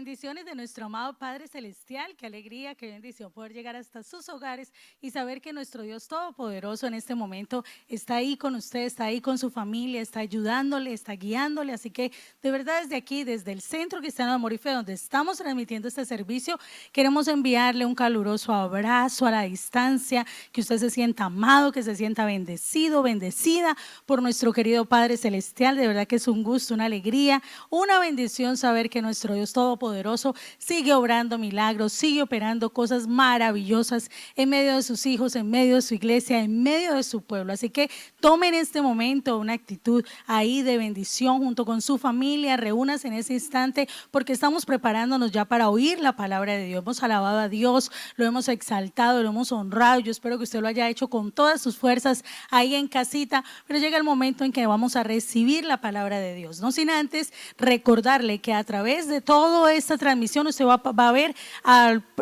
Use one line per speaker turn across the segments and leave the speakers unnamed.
bendiciones de nuestro amado Padre Celestial. Qué alegría, qué bendición poder llegar hasta sus hogares y saber que nuestro Dios Todopoderoso en este momento está ahí con usted, está ahí con su familia, está ayudándole, está guiándole. Así que de verdad desde aquí, desde el Centro Cristiano de Amor y Fe, donde estamos transmitiendo este servicio, queremos enviarle un caluroso abrazo a la distancia, que usted se sienta amado, que se sienta bendecido, bendecida por nuestro querido Padre Celestial. De verdad que es un gusto, una alegría, una bendición saber que nuestro Dios Todopoderoso sigue obrando milagros, sigue operando cosas maravillosas en medio de sus hijos, en medio de su iglesia, en medio de su pueblo. Así que tomen este momento una actitud ahí de bendición junto con su familia, reúnanse en ese instante porque estamos preparándonos ya para oír la palabra de Dios. Hemos alabado a Dios, lo hemos exaltado, lo hemos honrado. Yo espero que usted lo haya hecho con todas sus fuerzas ahí en casita, pero llega el momento en que vamos a recibir la palabra de Dios. No sin antes recordarle que a través de toda esta transmisión usted va a ver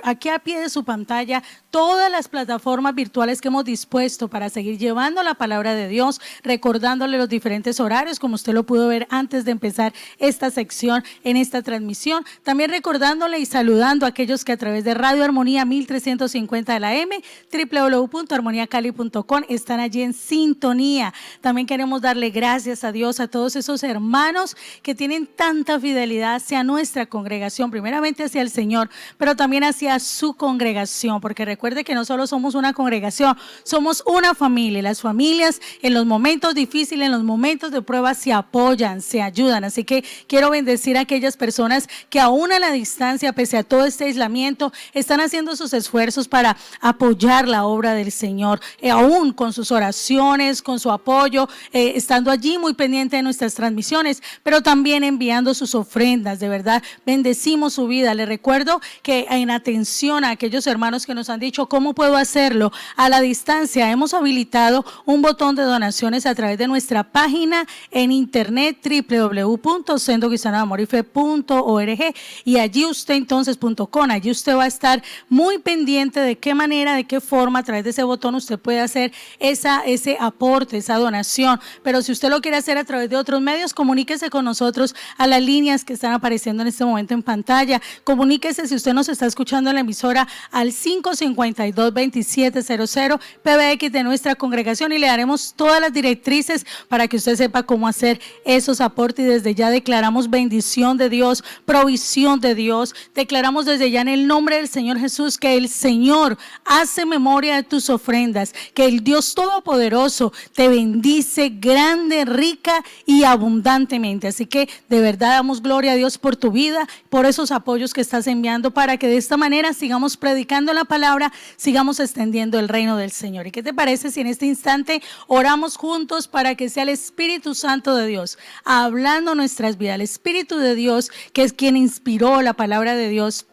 aquí al pie de su pantalla todas las plataformas virtuales que hemos dispuesto para seguir llevando la palabra de Dios, recordándole los diferentes horarios, como usted lo pudo ver antes de empezar esta sección en esta transmisión. También recordándole y saludando a aquellos que a través de Radio Armonía 1350 de la M, www.armoniacali.com están allí en sintonía. También queremos darle gracias a Dios, a todos esos hermanos que tienen tanta fidelidad hacia nuestra congregación, primeramente hacia el Señor, pero también hacia su congregación, porque recuerde que no solo somos una congregación, somos una familia. Las familias en los momentos difíciles, en los momentos de prueba se apoyan, se ayudan. Así que quiero bendecir a aquellas personas que aún a la distancia, pese a todo este aislamiento, están haciendo sus esfuerzos para apoyar la obra del Señor, aún con sus oraciones, con su apoyo, estando allí muy pendiente de nuestras transmisiones, pero también enviando sus ofrendas. De verdad, bendecimos su vida. Les recuerdo que en atención a aquellos hermanos que nos han dicho cómo puedo hacerlo a la distancia, hemos habilitado un botón de donaciones a través de nuestra página en internet www.centrocristianodeamorife.org y allí usted entonces.com, allí usted va a estar muy pendiente de qué manera, de qué forma a través de ese botón usted puede hacer ese aporte, esa donación. Pero si usted lo quiere hacer a través de otros medios, comuníquese con nosotros a las líneas que están apareciendo en este momento en pantalla. Comuníquese si usted nos está escuchando en la emisora al 552-2700 PBX de nuestra congregación y le daremos todas las directrices para que usted sepa cómo hacer esos aportes. Y desde ya declaramos bendición de Dios, provisión de Dios. Declaramos desde ya en el nombre del Señor Jesús que el Señor hace memoria de tus ofrendas, que el Dios Todopoderoso te bendice grande, rica y abundantemente. Así que de verdad damos gloria a Dios por tu vida, por esos apoyos que estás enviando para que de esta manera sigamos predicando la palabra, sigamos extendiendo el reino del Señor. ¿Y qué te parece si en este instante oramos juntos para que sea el Espíritu Santo de Dios hablando nuestras vidas? El Espíritu de Dios, que es quien inspiró la palabra de Dios,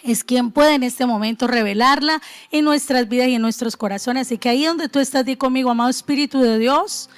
es quien puede en este momento revelarla en nuestras vidas y en nuestros corazones. Así que ahí donde tú estás, di conmigo: amado Espíritu de Dios,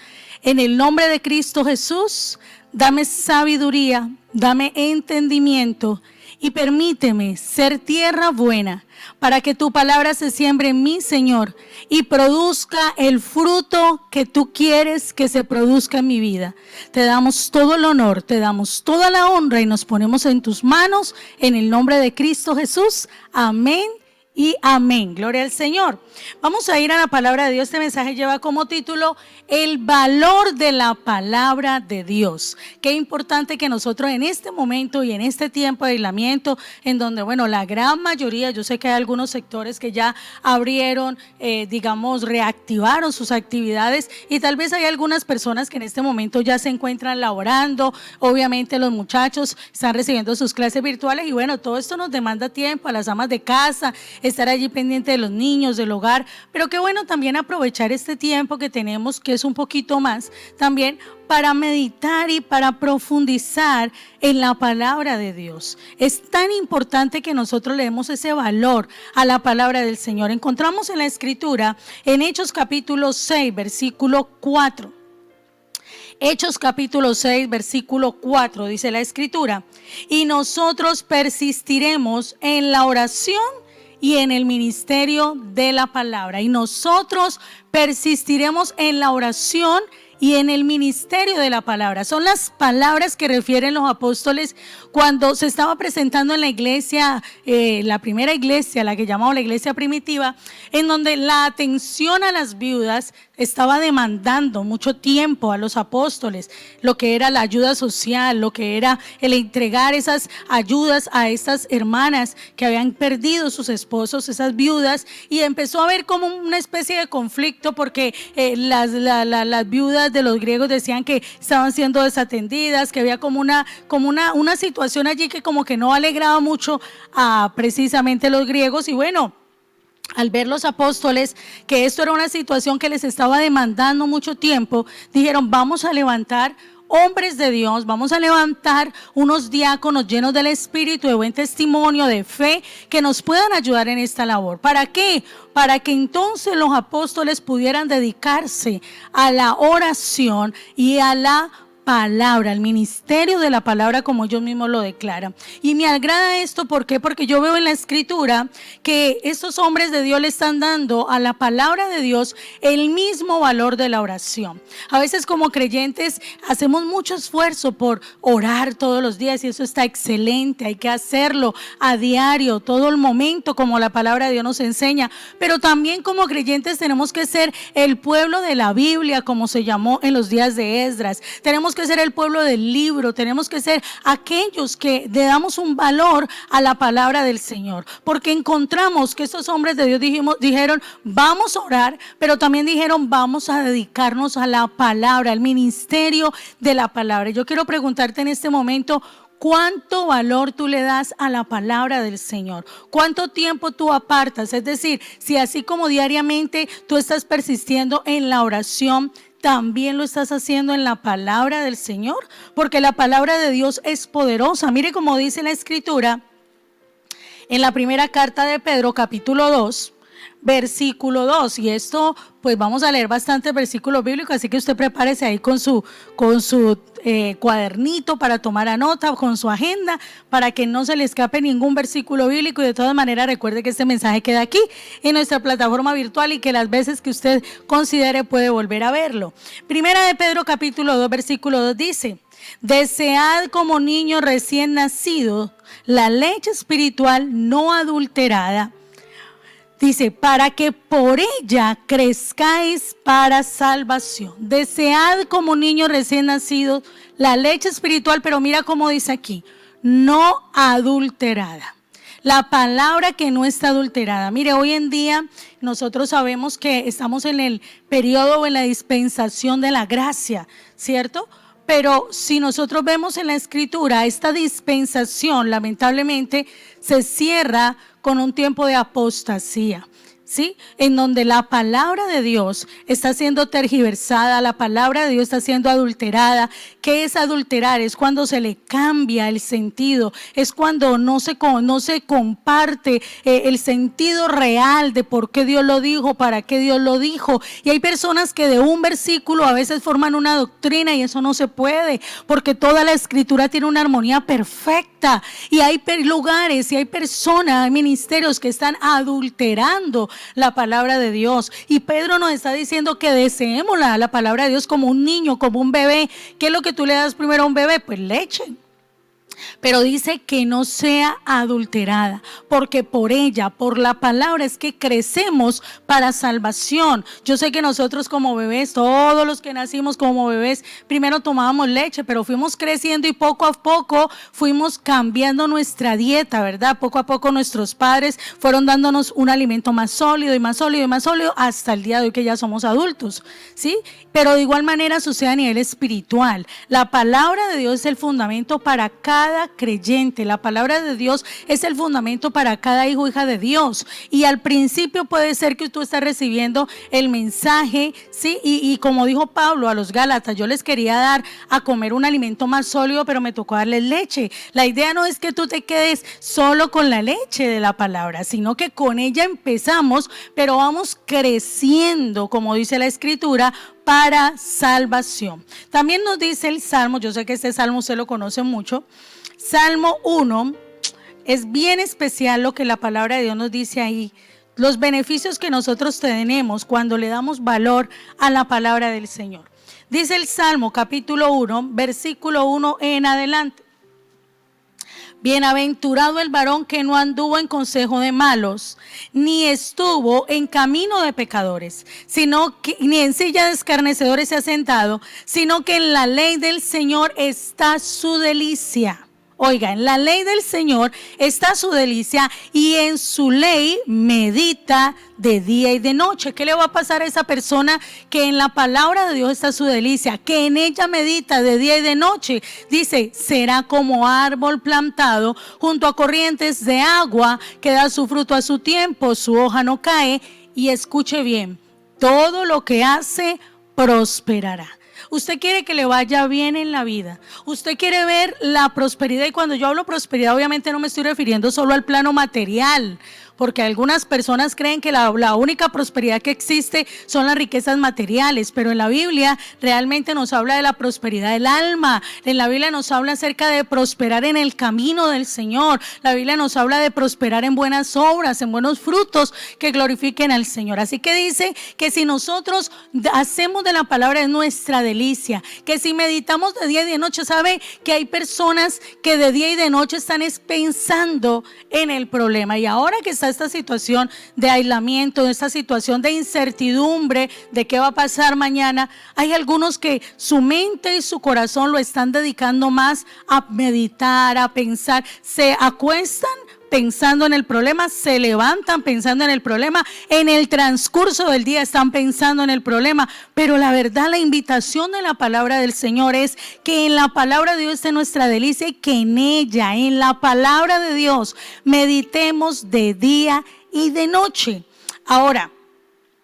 en el nombre de Cristo Jesús, dame sabiduría, dame entendimiento y permíteme ser tierra buena para que tu palabra se siembre en mí, Señor, y produzca el fruto que tú quieres que se produzca en mi vida. Te damos todo el honor, te damos toda la honra y nos ponemos en tus manos en el nombre de Cristo Jesús. Amén y amén. Gloria al Señor. Vamos a ir a la palabra de Dios. Este mensaje lleva como título el valor de la palabra de Dios. Qué importante que nosotros en este momento y en este tiempo de aislamiento, en donde, bueno, la gran mayoría, yo sé que hay algunos sectores que ya abrieron, reactivaron sus actividades, y tal vez hay algunas personas que en este momento ya se encuentran laborando. Obviamente los muchachos están recibiendo sus clases virtuales y bueno, todo esto nos demanda tiempo a las amas de casa, estar allí pendiente de los niños, del hogar, pero qué bueno también aprovechar este tiempo que tenemos, que es un poquito más, también para meditar y para profundizar en la palabra de Dios. Es tan importante que nosotros le demos ese valor a la palabra del Señor. Encontramos en la Escritura, en Hechos capítulo 6, versículo 4. Hechos capítulo 6, versículo 4, dice la Escritura: y nosotros persistiremos en la oración y en el ministerio de la palabra. Y nosotros persistiremos en la oración y en el ministerio de la palabra. Son las palabras que refieren los apóstoles cuando se estaba presentando en la iglesia, la primera iglesia, la que llamamos la iglesia primitiva, en donde la atención a las viudas estaba demandando mucho tiempo a los apóstoles, lo que era la ayuda social, lo que era el entregar esas ayudas a estas hermanas que habían perdido sus esposos, esas viudas, y empezó a haber como una especie de conflicto porque las viudas de los griegos decían que estaban siendo desatendidas, que había como una situación allí que como que no alegraba mucho a precisamente los griegos. Y bueno, al ver los apóstoles que esto era una situación que les estaba demandando mucho tiempo, dijeron: vamos a levantar hombres de Dios, vamos a levantar unos diáconos llenos del Espíritu, de buen testimonio, de fe, que nos puedan ayudar en esta labor. ¿Para qué? Para que entonces los apóstoles pudieran dedicarse a la oración y a la palabra, al ministerio de la palabra, como ellos mismos lo declaran. Y me agrada esto, ¿por qué? Porque yo veo en la escritura que estos hombres de Dios le están dando a la palabra de Dios el mismo valor de la oración. A veces como creyentes hacemos mucho esfuerzo por orar todos los días, y eso está excelente, hay que hacerlo a diario, todo el momento, como la palabra de Dios nos enseña. Pero también como creyentes tenemos que ser el pueblo de la Biblia, como se llamó en los días de Esdras. Tenemos que ser el pueblo del libro, tenemos que ser aquellos que le damos un valor a la palabra del Señor, porque encontramos que estos hombres de Dios dijeron: vamos a orar, pero también dijeron: vamos a dedicarnos a la palabra, al ministerio de la palabra. Yo quiero preguntarte en este momento: ¿cuánto valor tú le das a la palabra del Señor? ¿Cuánto tiempo tú apartas? Es decir, si así como diariamente tú estás persistiendo en la oración, ¿también lo estás haciendo en la palabra del Señor? Porque la palabra de Dios es poderosa. Mire cómo dice la escritura en la primera carta de Pedro, capítulo 2, versículo 2. Y esto, pues vamos a leer bastantes versículos bíblicos, así que usted prepárese ahí con su cuadernito para tomar nota, con su agenda, para que no se le escape ningún versículo bíblico. Y de todas maneras, recuerde que este mensaje queda aquí en nuestra plataforma virtual, y que las veces que usted considere puede volver a verlo. Primera de Pedro, capítulo 2, versículo 2 dice: desead como niños recién nacidos la leche espiritual no adulterada. Dice: para que por ella crezcáis para salvación. Desead como niños recién nacidos la leche espiritual, pero mira cómo dice aquí: no adulterada. La palabra que no está adulterada. Mire, hoy en día nosotros sabemos que estamos en el periodo o en la dispensación de la gracia, ¿cierto? Pero si nosotros vemos en la escritura, esta dispensación lamentablemente se cierra con un tiempo de apostasía, ¿sí? En donde la palabra de Dios está siendo tergiversada, la palabra de Dios está siendo adulterada. ¿Qué es adulterar? Es cuando se le cambia el sentido, es cuando no se comparte el sentido real de por qué Dios lo dijo, para qué Dios lo dijo. Y hay personas que de un versículo a veces forman una doctrina, y eso no se puede, porque toda la escritura tiene una armonía perfecta. Y hay lugares y hay personas, hay ministerios que están adulterando la palabra de Dios. Y Pedro nos está diciendo que deseemos la palabra de Dios como un niño, como un bebé. ¿Qué es lo que tú le das primero a un bebé? Pues leche. Pero dice que no sea adulterada, porque por ella, por la palabra, es que crecemos para salvación. Yo sé que nosotros como bebés, todos los que nacimos como bebés, primero tomábamos leche, pero fuimos creciendo y poco a poco fuimos cambiando nuestra dieta, ¿verdad? Poco a poco nuestros padres fueron dándonos un alimento más sólido y más sólido y más sólido hasta el día de hoy que ya somos adultos, ¿sí? Pero de igual manera sucede a nivel espiritual. La palabra de Dios es el fundamento para cada creyente. La palabra de Dios es el fundamento para cada hijo o hija de Dios. Y al principio puede ser que tú estás recibiendo el mensaje, ¿sí? Y como dijo Pablo a los Gálatas: yo les quería dar a comer un alimento más sólido, pero me tocó darles leche. La idea no es que tú te quedes solo con la leche de la palabra, sino que con ella empezamos, pero vamos creciendo, como dice la escritura, para salvación. También nos dice el Salmo, yo sé que este Salmo usted lo conoce mucho, Salmo 1, es bien especial lo que la palabra de Dios nos dice ahí, los beneficios que nosotros tenemos cuando le damos valor a la palabra del Señor. Dice el Salmo capítulo 1, versículo 1 en adelante. Bienaventurado el varón que no anduvo en consejo de malos, ni estuvo en camino de pecadores, ni en silla de escarnecedores se ha sentado, sino que en la ley del Señor está su delicia. Oiga, en la ley del Señor está su delicia y en su ley medita de día y de noche. ¿Qué le va a pasar a esa persona que en la palabra de Dios está su delicia, que en ella medita de día y de noche? Dice, será como árbol plantado junto a corrientes de agua que da su fruto a su tiempo, su hoja no cae. Y escuche bien, todo lo que hace prosperará. Usted quiere que le vaya bien en la vida. Usted quiere ver la prosperidad. Y cuando yo hablo prosperidad, obviamente no me estoy refiriendo solo al plano material, porque algunas personas creen que la única prosperidad que existe son las riquezas materiales, pero en la Biblia realmente nos habla de la prosperidad del alma. En la Biblia nos habla acerca de prosperar en el camino del Señor. La Biblia nos habla de prosperar en buenas obras, en buenos frutos que glorifiquen al Señor. Así que dice que si nosotros hacemos de la palabra de nuestra delicia, que si meditamos de día y de noche, sabe que hay personas que de día y de noche están pensando en el problema. Y ahora que está esta situación de aislamiento, esta situación de incertidumbre de qué va a pasar mañana, hay algunos que su mente y su corazón lo están dedicando más a meditar, a pensar. Se acuestan pensando en el problema, se levantan pensando en el problema, en el transcurso del día están pensando en el problema. Pero la verdad, la invitación de la palabra del Señor es que en la palabra de Dios esté nuestra delicia y que en ella, en la palabra de Dios, meditemos de día y de noche. Ahora,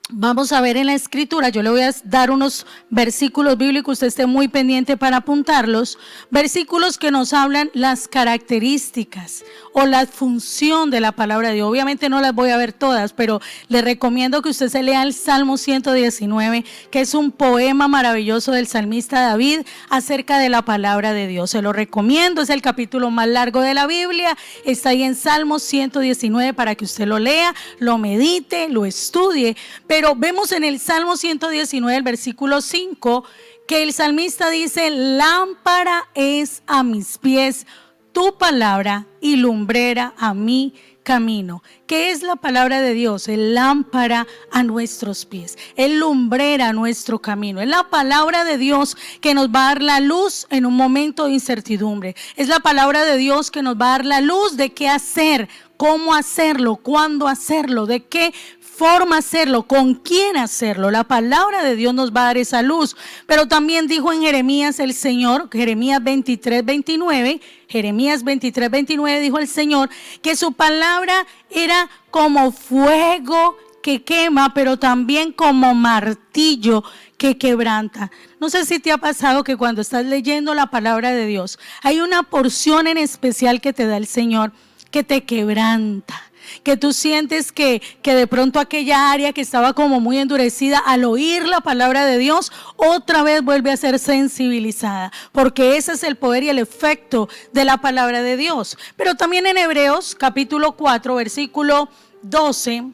vamos a ver en la escritura, yo le voy a dar unos versículos bíblicos, usted esté muy pendiente para apuntarlos, versículos que nos hablan las características o la función de la palabra de Dios. Obviamente no las voy a ver todas, pero le recomiendo que usted se lea el Salmo 119, que es un poema maravilloso del salmista David acerca de la palabra de Dios. Se lo recomiendo, es el capítulo más largo de la Biblia, está ahí en Salmo 119 para que usted lo lea, lo medite, lo estudie. Pero vemos en el Salmo 119, el versículo 5, que el salmista dice: lámpara es a mis pies tu palabra y lumbrera a mi camino. ¿Qué es la palabra de Dios? Es lámpara a nuestros pies, es lumbrera a nuestro camino. Es la palabra de Dios que nos va a dar la luz en un momento de incertidumbre. Es la palabra de Dios que nos va a dar la luz de qué hacer, cómo hacerlo, cuándo hacerlo, de qué forma hacerlo, con quién hacerlo. La palabra de Dios nos va a dar esa luz. Pero también dijo en Jeremías el Señor, Jeremías 23:29, dijo el Señor que su palabra era como fuego que quema, pero también como martillo que quebranta. No sé si te ha pasado que cuando estás leyendo la palabra de Dios, hay una porción en especial que te da el Señor que te quebranta, que tú sientes que de pronto aquella área que estaba como muy endurecida, al oír la palabra de Dios, otra vez vuelve a ser sensibilizada, porque ese es el poder y el efecto de la palabra de Dios. Pero también en Hebreos capítulo 4, versículo 12,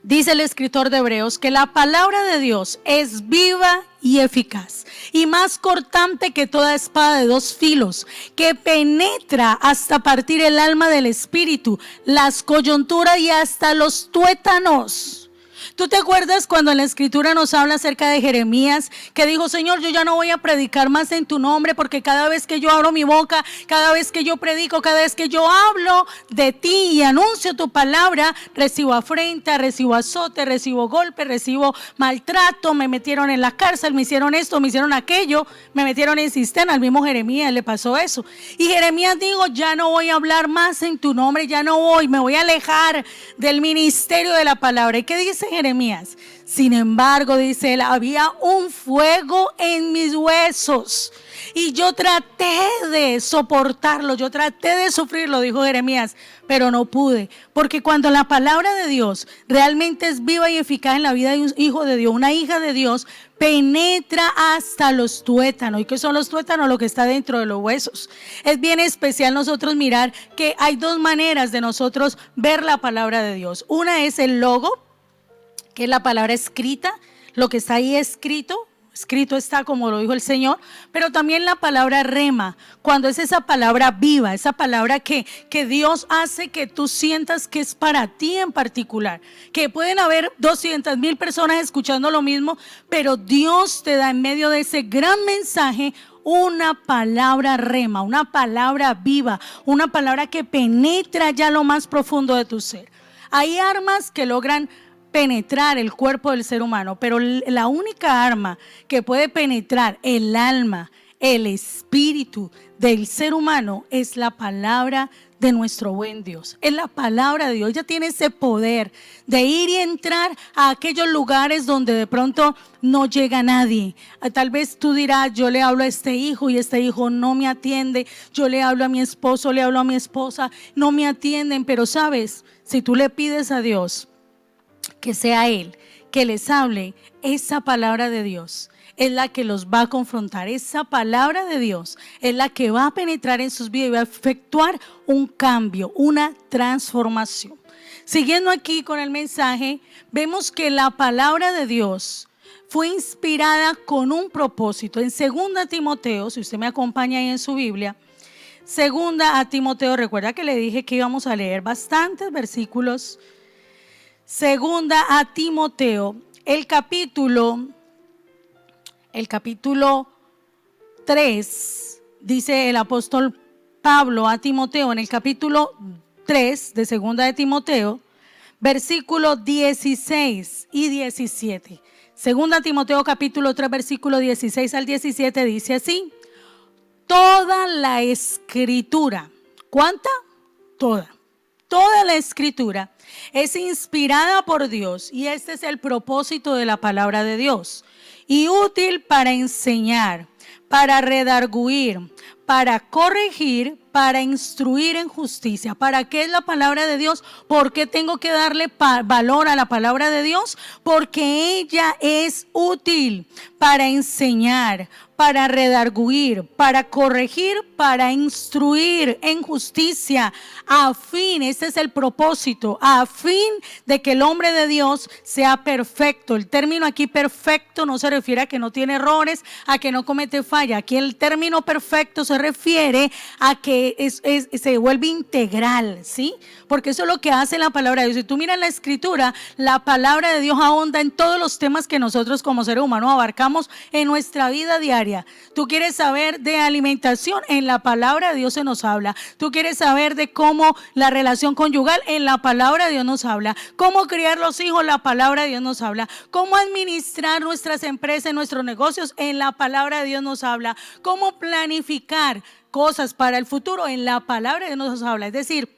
dice el escritor de Hebreos que la palabra de Dios es viva y eficaz, y más cortante que toda espada de dos filos, que penetra hasta partir el alma del espíritu, las coyunturas y hasta los tuétanos. ¿Tú te acuerdas cuando en la escritura nos habla acerca de Jeremías, que dijo: Señor, yo ya no voy a predicar más en tu nombre, porque cada vez que yo abro mi boca, cada vez que yo predico, cada vez que yo hablo de ti y anuncio tu palabra, recibo afrenta, recibo azote, recibo golpe, recibo maltrato, me metieron en la cárcel, me hicieron esto, me hicieron aquello, me metieron en cisterna? Al mismo Jeremías le pasó eso. Y Jeremías dijo: ya no voy a hablar más en tu nombre, ya no voy, me voy a alejar del ministerio de la palabra. ¿Y qué dice Jeremías? Sin embargo, dice él, había un fuego en mis huesos y yo traté de soportarlo, yo traté de sufrirlo, dijo Jeremías, pero no pude. Porque cuando la palabra de Dios realmente es viva y eficaz en la vida de un hijo de Dios, una hija de Dios, penetra hasta los tuétanos. ¿Y qué son los tuétanos? Lo que está dentro de los huesos. Es bien especial nosotros mirar que hay dos maneras de nosotros ver la palabra de Dios. Una es el logo, que es la palabra escrita, lo que está ahí escrito escrito está, como lo dijo el Señor, pero también la palabra rema, cuando es esa palabra viva, esa palabra que Dios hace que tú sientas que es para ti en particular, que pueden haber 200,000 personas escuchando lo mismo, pero Dios te da en medio de ese gran mensaje una palabra rema, una palabra viva, una palabra que penetra ya lo más profundo de tu ser. Hay armas que logran penetrar el cuerpo del ser humano, pero la única arma que puede penetrar el alma, el espíritu del ser humano es la palabra de nuestro buen Dios. Es la palabra de Dios. Ella tiene ese poder de ir y entrar a aquellos lugares donde de pronto no llega nadie. Tal vez tú dirás, yo le hablo a este hijo y este hijo no me atiende. Yo le hablo a mi esposo, le hablo a mi esposa, no me atienden. Pero sabes, si tú le pides a Dios que sea Él que les hable, esa palabra de Dios es la que los va a confrontar. Esa palabra de Dios es la que va a penetrar en sus vidas y va a efectuar un cambio, una transformación. Siguiendo aquí con el mensaje, vemos que la palabra de Dios fue inspirada con un propósito. En 2 Timoteo, si usted me acompaña ahí en su Biblia, 2 Timoteo, recuerda que le dije que íbamos a leer bastantes versículos. 2 Timoteo, el capítulo 3, dice el apóstol Pablo a Timoteo en el capítulo 3 de 2 Timoteo, versículos 16 y 17. 2 Timoteo capítulo 3, versículo 16 al 17 dice así: toda la escritura, ¿cuánta? Toda la escritura es inspirada por Dios y este es el propósito de la palabra de Dios y útil para enseñar, para redarguir, para corregir, para instruir en justicia. ¿Para qué es la palabra de Dios? ¿Por qué tengo que darle valor a la palabra de Dios? Porque ella es útil para enseñar, para redarguir, para corregir, para instruir en justicia, a fin, este es el propósito, a fin de que el hombre de Dios sea perfecto. El término aquí perfecto no se refiere a que no tiene errores, a que no comete falla. Aquí el término perfecto se refiere a que se vuelve integral, ¿sí? Porque eso es lo que hace la palabra de Dios. Si tú miras la escritura, la palabra de Dios ahonda en todos los temas que nosotros como seres humanos abarcamos en nuestra vida diaria. Tú quieres saber de alimentación, en la palabra de Dios se nos habla. Tú quieres saber de cómo la relación conyugal, en la palabra de Dios nos habla. Cómo criar los hijos, la palabra de Dios nos habla. Cómo administrar nuestras empresas, nuestros negocios, en la palabra de Dios nos habla. Cómo planificar cosas para el futuro, en la palabra de Dios nos habla. Es decir,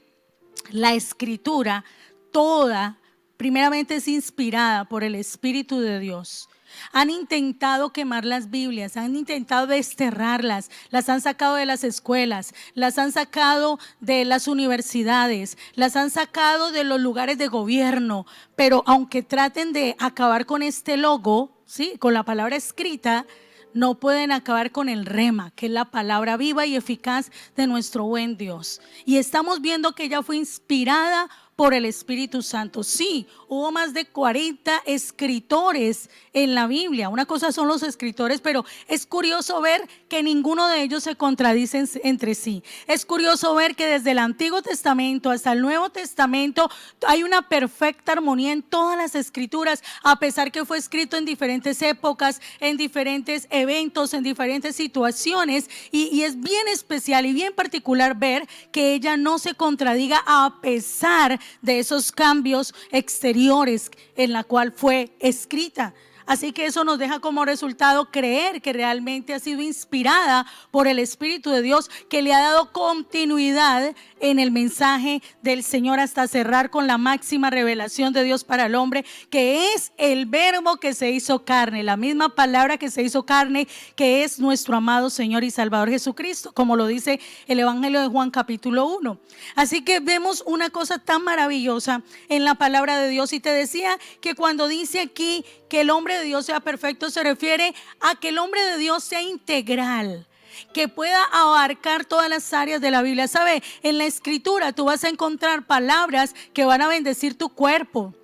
la escritura toda primeramente es inspirada por el Espíritu de Dios. Han intentado quemar las Biblias, han intentado desterrarlas, las han sacado de las escuelas, las han sacado de las universidades, las han sacado de los lugares de gobierno, pero aunque traten de acabar con este logo, ¿sí?, con la palabra escrita, no pueden acabar con el rema, que es la palabra viva y eficaz de nuestro buen Dios. Y estamos viendo que ella fue inspirada por el Espíritu Santo. Sí, hubo más de 40 escritores en la Biblia. Una cosa son los escritores, pero es curioso ver que ninguno de ellos se contradicen entre sí. Es curioso ver que desde el Antiguo Testamento hasta el Nuevo Testamento hay una perfecta armonía en todas las escrituras, a pesar que fue escrito en diferentes épocas, en diferentes eventos, en diferentes situaciones, y es bien especial y bien particular ver que ella no se contradiga a pesar de esos cambios exteriores en la cual fue escrita. Así que eso nos deja como resultado creer que realmente ha sido inspirada por el Espíritu de Dios, que le ha dado continuidad en el mensaje del Señor hasta cerrar con la máxima revelación de Dios para el hombre, que es el verbo que se hizo carne, la misma palabra que se hizo carne, que es nuestro amado Señor y Salvador Jesucristo, como lo dice el Evangelio de Juan capítulo 1. Así que vemos una cosa tan maravillosa en la palabra de Dios, y te decía que cuando dice aquí que el hombre de Dios sea perfecto, se refiere a que el hombre de Dios sea integral, que pueda abarcar todas las áreas de la Biblia. ¿Sabe? En la escritura tú vas a encontrar palabras que van a bendecir tu cuerpo,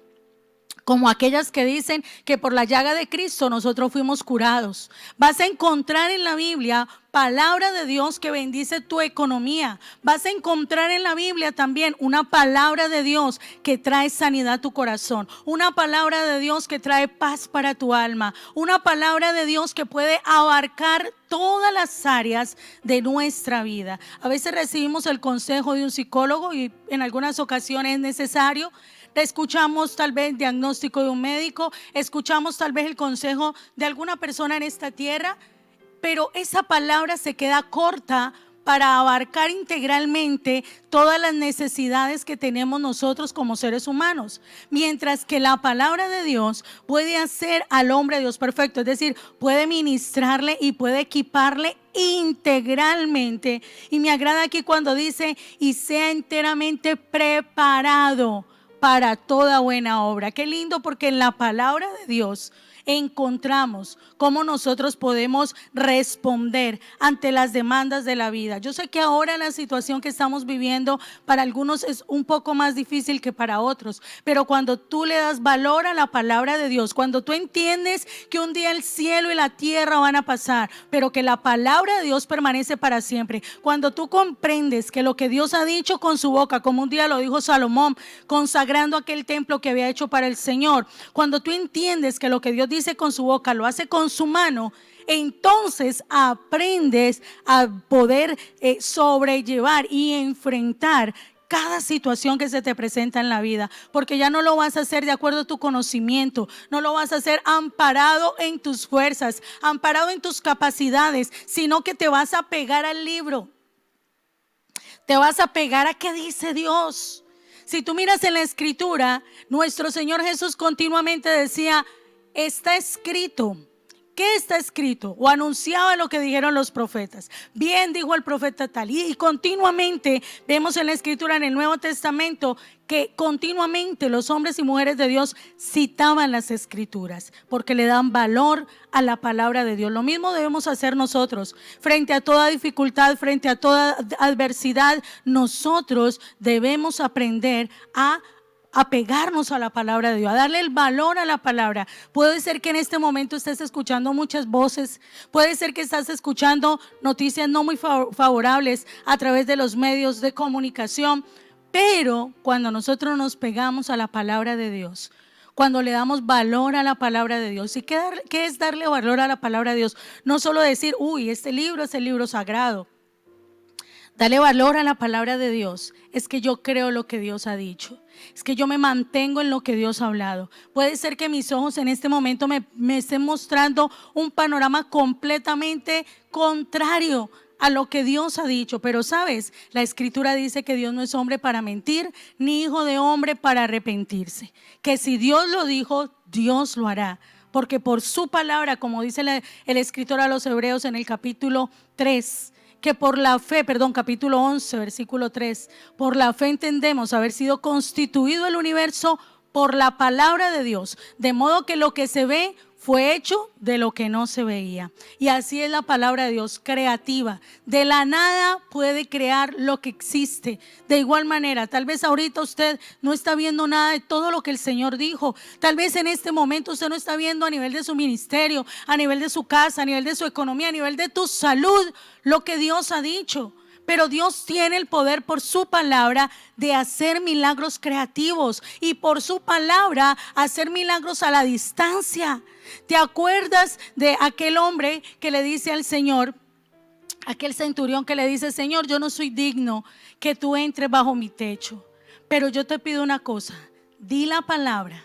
como aquellas que dicen que por la llaga de Cristo nosotros fuimos curados. Vas a encontrar en la Biblia palabra de Dios que bendice tu economía. Vas a encontrar en la Biblia también una palabra de Dios que trae sanidad a tu corazón. Una palabra de Dios que trae paz para tu alma. Una palabra de Dios que puede abarcar todas las áreas de nuestra vida. A veces recibimos el consejo de un psicólogo y en algunas ocasiones es necesario. Escuchamos tal vez el diagnóstico de un médico, escuchamos tal vez el consejo de alguna persona en esta tierra, pero esa palabra se queda corta para abarcar integralmente todas las necesidades que tenemos nosotros como seres humanos. Mientras que la palabra de Dios puede hacer al hombre Dios perfecto, es decir, puede ministrarle y puede equiparle integralmente. Y me agrada aquí cuando dice, y sea enteramente preparado para toda buena obra. Qué lindo, porque en la palabra de Dios encontramos cómo nosotros podemos responder ante las demandas de la vida. Yo sé que ahora la situación que estamos viviendo para algunos es un poco más difícil que para otros, pero cuando tú le das valor a la palabra de Dios, cuando tú entiendes que un día el cielo y la tierra van a pasar, pero que la palabra de Dios permanece para siempre, cuando tú comprendes que lo que Dios ha dicho con su boca, como un día lo dijo Salomón, consagrando aquel templo que había hecho para el Señor, cuando tú entiendes que lo que Dios dice con su boca lo hace con su mano, entonces aprendes a poder sobrellevar y enfrentar cada situación que se te presenta en la vida, porque ya no lo vas a hacer de acuerdo a tu conocimiento, no lo vas a hacer amparado en tus fuerzas, amparado en tus capacidades, sino que te vas a pegar al libro, te vas a pegar a qué dice Dios. Si tú miras en la Escritura, nuestro Señor Jesús continuamente decía, está escrito. ¿Qué está escrito? O anunciaba lo que dijeron los profetas. Bien dijo el profeta tal. Y continuamente vemos en la Escritura, en el Nuevo Testamento, que continuamente los hombres y mujeres de Dios citaban las Escrituras, porque le dan valor a la palabra de Dios. Lo mismo debemos hacer nosotros. Frente a toda dificultad, frente a toda adversidad, nosotros debemos aprender a apegarnos a la palabra de Dios, a darle el valor a la palabra. Puede ser que en este momento estés escuchando muchas voces, puede ser que estás escuchando noticias no muy favorables a través de los medios de comunicación, pero cuando nosotros nos pegamos a la palabra de Dios, cuando le damos valor a la palabra de Dios, ¿y qué es darle valor a la palabra de Dios? No solo decir, uy, este libro es el libro sagrado. Dale valor a la palabra de Dios. Es que yo creo lo que Dios ha dicho. Es que yo me mantengo en lo que Dios ha hablado. Puede ser que mis ojos en este momento me estén mostrando un panorama completamente contrario a lo que Dios ha dicho. Pero sabes, la Escritura dice que Dios no es hombre para mentir, ni hijo de hombre para arrepentirse. Que si Dios lo dijo, Dios lo hará. Porque por su palabra, como dice el escritor a los Hebreos en el capítulo 3, que por la fe, capítulo 11, versículo 3, por la fe entendemos haber sido constituido el universo por la palabra de Dios, de modo que lo que se ve fue hecho de lo que no se veía. Y así es la palabra de Dios, creativa. De la nada puede crear lo que existe. De igual manera, tal vez ahorita usted no está viendo nada de todo lo que el Señor dijo. Tal vez en este momento usted no está viendo a nivel de su ministerio, a nivel de su casa, a nivel de su economía, a nivel de tu salud, lo que Dios ha dicho. Pero Dios tiene el poder por su palabra de hacer milagros creativos y por su palabra hacer milagros a la distancia. ¿Te acuerdas de aquel hombre que le dice al Señor, aquel centurión que le dice, Señor, yo no soy digno que tú entres bajo mi techo, pero yo te pido una cosa, di la palabra,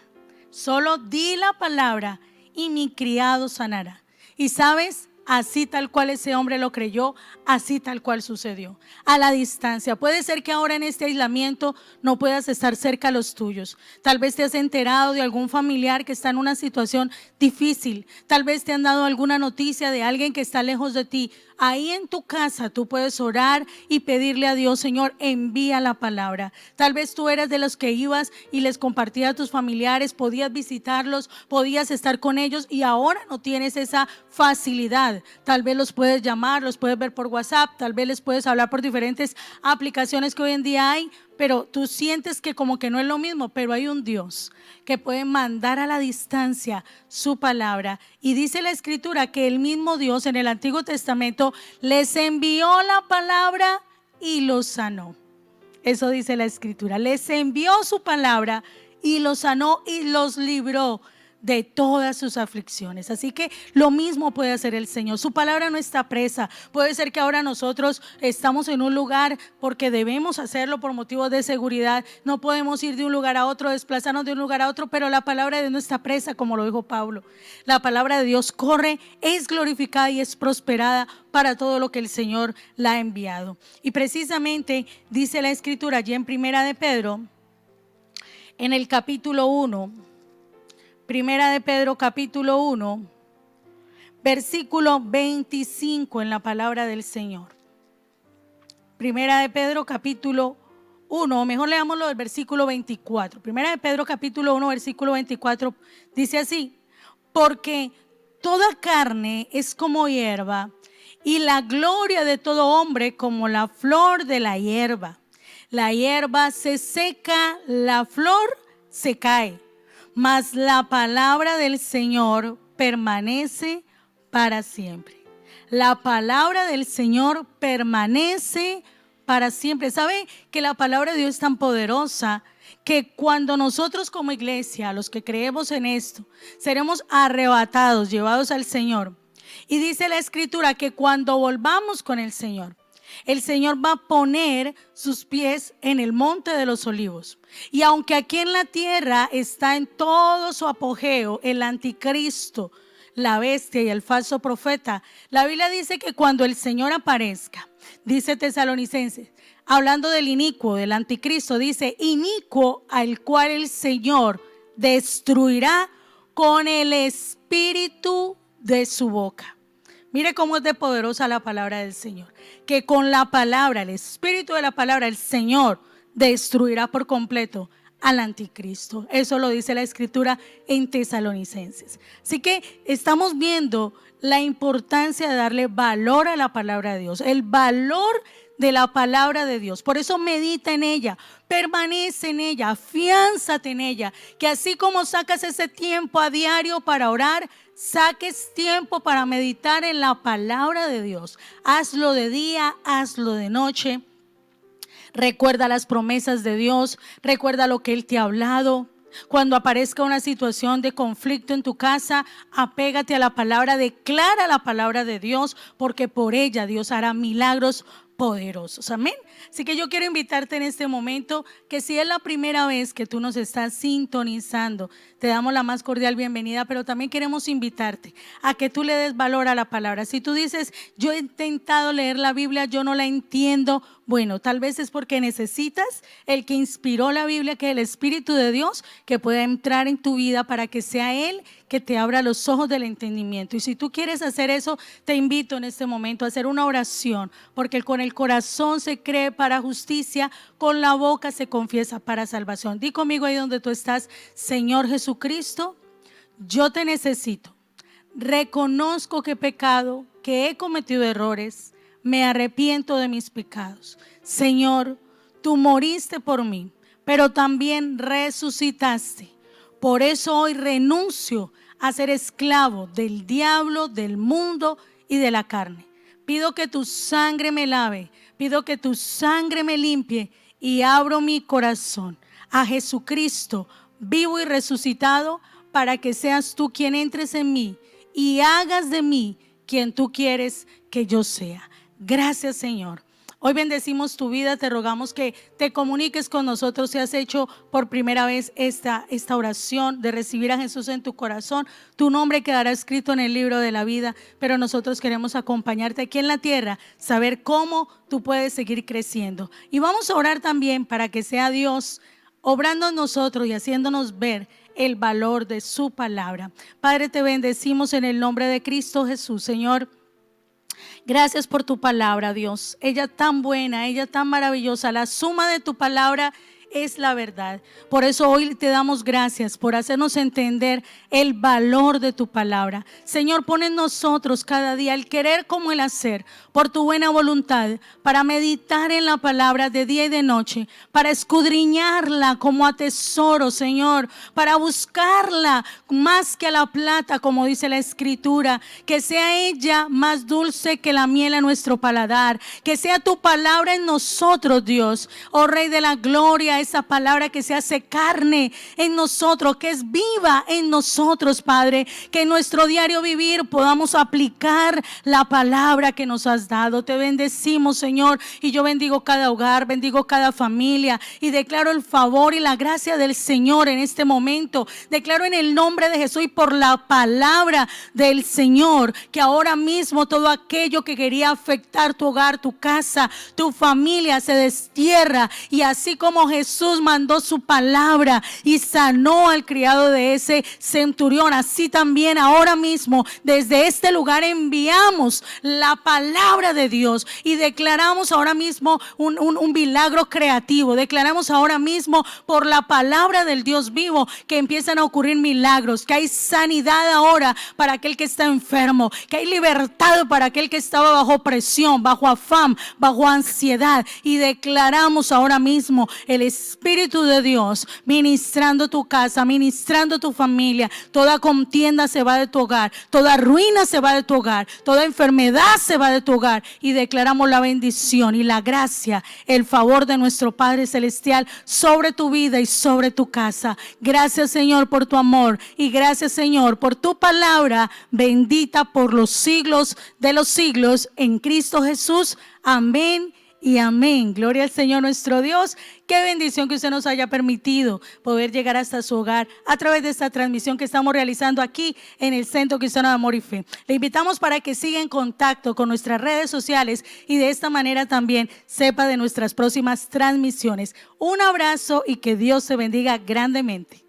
solo di la palabra y mi criado sanará? Y sabes, así tal cual ese hombre lo creyó, así tal cual sucedió. A la distancia. Puede ser que ahora en este aislamiento no puedas estar cerca a los tuyos. Tal vez te has enterado de algún familiar que está en una situación difícil. Tal vez te han dado alguna noticia de alguien que está lejos de ti. Ahí en tu casa tú puedes orar y pedirle a Dios, Señor, envía la palabra. Tal vez tú eras de los que ibas y les compartías a tus familiares, podías visitarlos, podías estar con ellos y ahora no tienes esa facilidad. amistad. Tal vez los puedes llamar, los puedes ver por WhatsApp, tal vez les puedes hablar por diferentes aplicaciones que hoy en día hay, pero tú sientes que como que no es lo mismo, pero hay un Dios que puede mandar a la distancia su palabra. Y dice la Escritura que el mismo Dios en el Antiguo Testamento les envió la palabra y los sanó. Eso dice la Escritura, les envió su palabra y los sanó y los libró de todas sus aflicciones. Así que lo mismo puede hacer el Señor. Su palabra no está presa. Puede ser que ahora nosotros estamos en un lugar porque debemos hacerlo por motivos de seguridad. No podemos ir de un lugar a otro, desplazarnos de un lugar a otro, pero la palabra de Dios no está presa, como lo dijo Pablo. La palabra de Dios corre, es glorificada y es prosperada para todo lo que el Señor la ha enviado. Y precisamente dice la Escritura allí en Primera de Pedro, en el capítulo 1, Primera de Pedro capítulo 1, versículo 25 en la palabra del Señor. Primera de Pedro capítulo 1, o mejor leámoslo del versículo 24. Primera de Pedro capítulo 1, versículo 24, dice así: porque toda carne es como hierba, y la gloria de todo hombre como la flor de la hierba. La hierba se seca, la flor se cae, mas la palabra del Señor permanece para siempre. La palabra del Señor permanece para siempre. ¿Sabe que la palabra de Dios es tan poderosa que cuando nosotros como iglesia, los que creemos en esto, seremos arrebatados, llevados al Señor? Y dice la Escritura que cuando volvamos con el Señor va a poner sus pies en el monte de los olivos. Y aunque aquí en la tierra está en todo su apogeo el anticristo, la bestia y el falso profeta, la Biblia dice que cuando el Señor aparezca, dice Tesalonicenses, hablando del inicuo, del anticristo, dice: inicuo al cual el Señor destruirá con el espíritu de su boca. Mire cómo es de poderosa la palabra del Señor, que con la palabra, el espíritu de la palabra, el Señor destruirá por completo al anticristo. Eso lo dice la Escritura en Tesalonicenses. Así que estamos viendo la importancia de darle valor a la palabra de Dios, el valor de la palabra de Dios. Por eso medita en ella, permanece en ella, afiánzate en ella, que así como sacas ese tiempo a diario para orar, saques tiempo para meditar en la palabra de Dios. Hazlo de día, hazlo de noche. Recuerda las promesas de Dios, recuerda lo que Él te ha hablado. Cuando aparezca una situación de conflicto en tu casa, apégate a la palabra, declara la palabra de Dios, porque por ella Dios hará milagros poderosos. Amén. Así que yo quiero invitarte en este momento que si es la primera vez que tú nos estás sintonizando, te damos la más cordial bienvenida, pero también queremos invitarte a que tú le des valor a la palabra. Si tú dices: yo he intentado leer la Biblia, yo no la entiendo, bueno, tal vez es porque necesitas el que inspiró la Biblia, que es el Espíritu de Dios, que pueda entrar en tu vida para que sea Él que te abra los ojos del entendimiento. Y si tú quieres hacer eso, te invito en este momento a hacer una oración, porque con el corazón se cree para justicia, con la boca se confiesa para salvación. Di conmigo ahí donde tú estás: Señor Jesucristo, yo te necesito. Reconozco que he pecado, que he cometido errores, me arrepiento de mis pecados. Señor, tú moriste por mí, pero también resucitaste. Por eso hoy renuncio a ser esclavo del diablo, del mundo y de la carne. Pido que tu sangre me lave, pido que tu sangre me limpie y abro mi corazón a Jesucristo vivo y resucitado, para que seas tú quien entres en mí y hagas de mí quien tú quieres que yo sea. Gracias, Señor. Hoy bendecimos tu vida, te rogamos que te comuniques con nosotros si has hecho por primera vez esta oración de recibir a Jesús en tu corazón. Tu nombre quedará escrito en el libro de la vida, pero nosotros queremos acompañarte aquí en la tierra, saber cómo tú puedes seguir creciendo. Y vamos a orar también para que sea Dios obrando en nosotros y haciéndonos ver el valor de su palabra. Padre, te bendecimos en el nombre de Cristo Jesús, Señor. Gracias por tu palabra, Dios. Ella tan buena, ella tan maravillosa. La suma de tu palabra es la verdad. Por eso hoy te damos gracias por hacernos entender el valor de tu palabra. Señor, pon en nosotros cada día el querer como el hacer, por tu buena voluntad, para meditar en la palabra de día y de noche, para escudriñarla como a tesoro, Señor, para buscarla más que a la plata, como dice la Escritura, que sea ella más dulce que la miel a nuestro paladar, que sea tu palabra en nosotros, Dios, oh Rey de la gloria, esa palabra que se hace carne en nosotros, que es viva en nosotros, Padre, que en nuestro diario vivir podamos aplicar la palabra que nos has dado. Te bendecimos, Señor, y yo bendigo cada hogar, bendigo cada familia y declaro el favor y la gracia del Señor en este momento. Declaro en el nombre de Jesús y por la palabra del Señor que ahora mismo todo aquello que quería afectar tu hogar, tu casa, tu familia se destierra, y así como Jesús mandó su palabra y sanó al criado de ese centurión, así también ahora mismo desde este lugar enviamos la palabra de Dios y declaramos ahora mismo un milagro creativo. Declaramos ahora mismo por la palabra del Dios vivo que empiezan a ocurrir milagros, que hay sanidad ahora para aquel que está enfermo, que hay libertad para aquel que estaba bajo presión, bajo afán, bajo ansiedad, y declaramos ahora mismo el Espíritu de Dios ministrando tu casa, ministrando tu familia. Toda contienda se va de tu hogar, toda ruina se va de tu hogar, toda enfermedad se va de tu hogar, y declaramos la bendición y la gracia, el favor de nuestro Padre Celestial sobre tu vida y sobre tu casa. Gracias, Señor, por tu amor, y gracias, Señor, por tu palabra bendita por los siglos de los siglos, en Cristo Jesús. Amén y amén. Gloria al Señor nuestro Dios. Qué bendición que usted nos haya permitido poder llegar hasta su hogar a través de esta transmisión que estamos realizando aquí en el Centro Cristiano de Amor y Fe. Le invitamos para que siga en contacto con nuestras redes sociales y de esta manera también sepa de nuestras próximas transmisiones. Un abrazo y que Dios te bendiga grandemente.